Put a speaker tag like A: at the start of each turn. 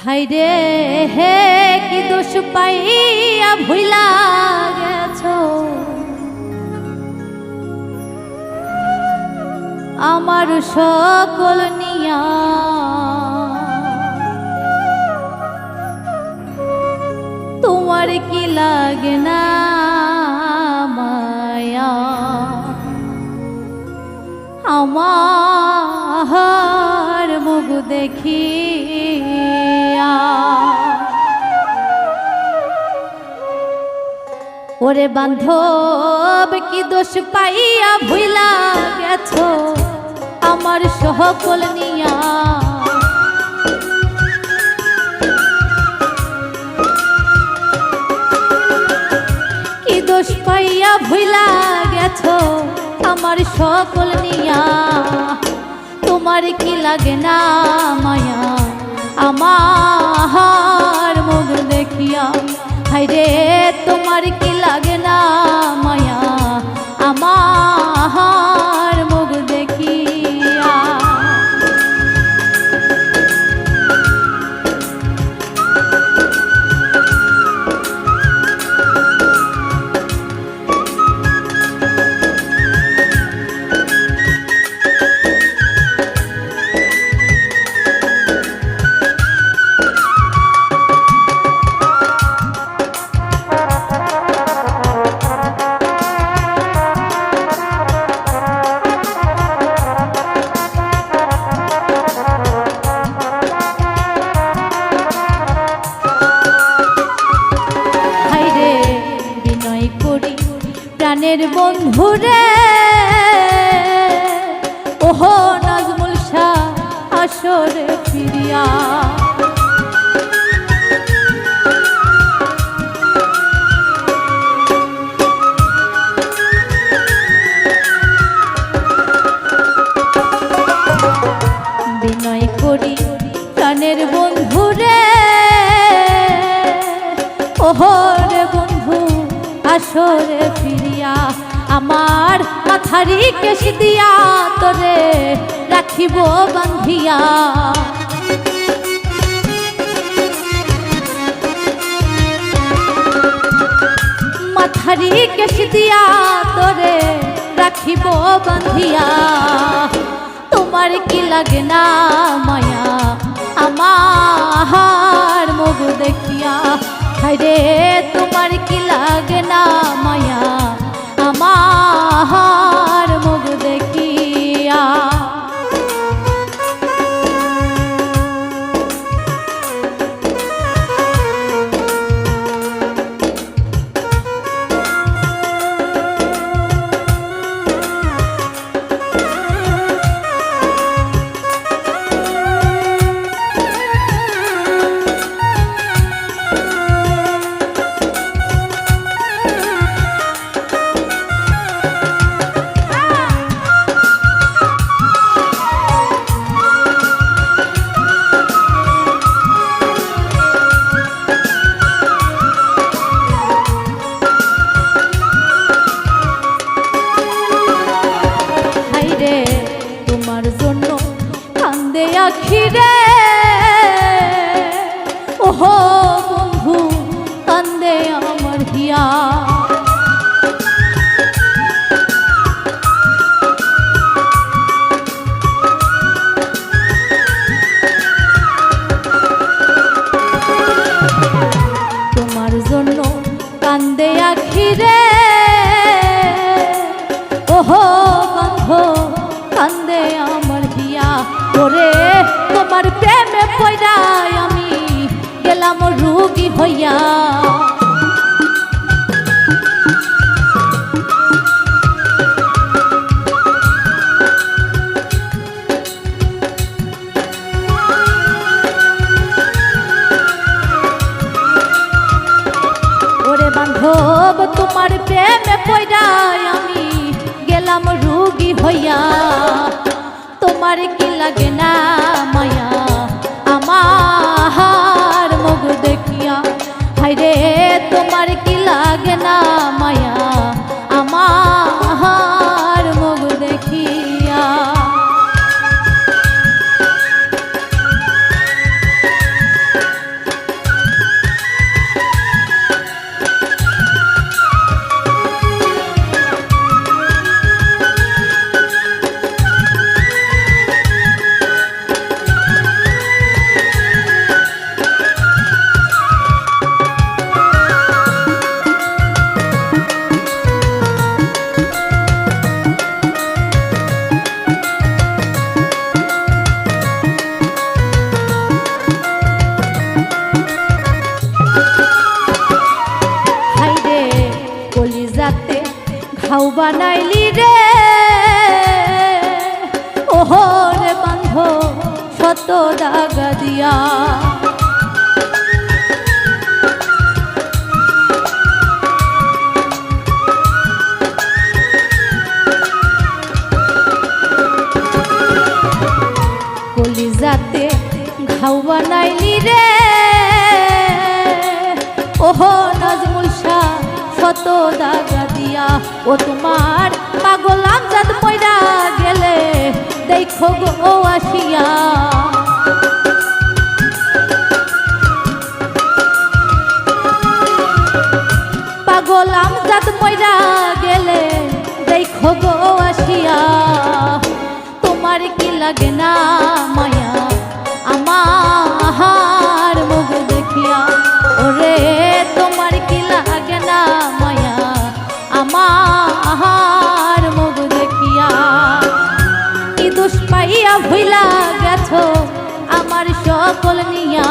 A: হাইরে হে কি দোষ পাইয়া ভুইলা গেছো আমার সকল নিয়া তোমার কি লাগে না মায়া আমার মুখ দেখিয়া ওরে বান্ধব কি দোষ পাইয়া ভুইলা গেছো আমার সকল নিয়া কি দোষ পাইয়া ভুইলা গেছো আমার সকল নিয়া তোমার কি লাগে না মায়া আমার মুখ দেখিয়া হায়রে তোমার কি লাগে না মায়া আমার মুখ দেখিয়া প্রাণের বন্ধুরে ওহো নাজমুল শাহ আসরে ফিরিয়া বিনয় করি প্রাণের বন্ধুরে ওহো রে বন্ধু আসরে ফিরিয়া আমার মাথারি কেশ দিয়া তোরে রাখিব বান্ধিয়া মাথারি কেশ দিয়া তোরে রাখিব বান্ধিয়া তোমার কি লাগে না মায়া আমার মুখ দেখিয়া হায়রে তোমার কি লাগে না মায়া আমার মুখ দেখিয়া আখিরে ওহো বন্ধু কান্দে আমার হিয়া তোমার জন্য কান্দে আখিরে ওহো বন্ধু কান্দে আমার হিয়া ওরে তোমার প্রেমে পয়রাই আমি গেলাম রোগী হইয়া ওরে বান্ধব তোমার প্রেমে পয়রাই আমি গেলাম রোগী হইয়া তোমার কি লাগে না মায়া আমার মুখ দেখিয়া হায়রে তোমার কি লাগে না মায়া আমার মুখ দেখিয়া বানাইলি রে ওহো রে বান্ধ শত দাগা দিয়া কলিজাতে ঘাও বানাইলি রে ওহো নাজমুল শাহ শত দাগা দিয়া ও তোমার পাগল আমজাদ মইরা গেলে দেখো গো আসিয়া পাগল আমজাদ মইরা গেলে দেখো গো আসিয়া তোমার কি লাগে না মায়া আমার মুখ দেখিয়া ওরে তোমার কি লাগে না মায়া আমার মুখ দেখিয়া কি দোষ পাইয়া ভুইলা গেছো আমার সকল নিয়া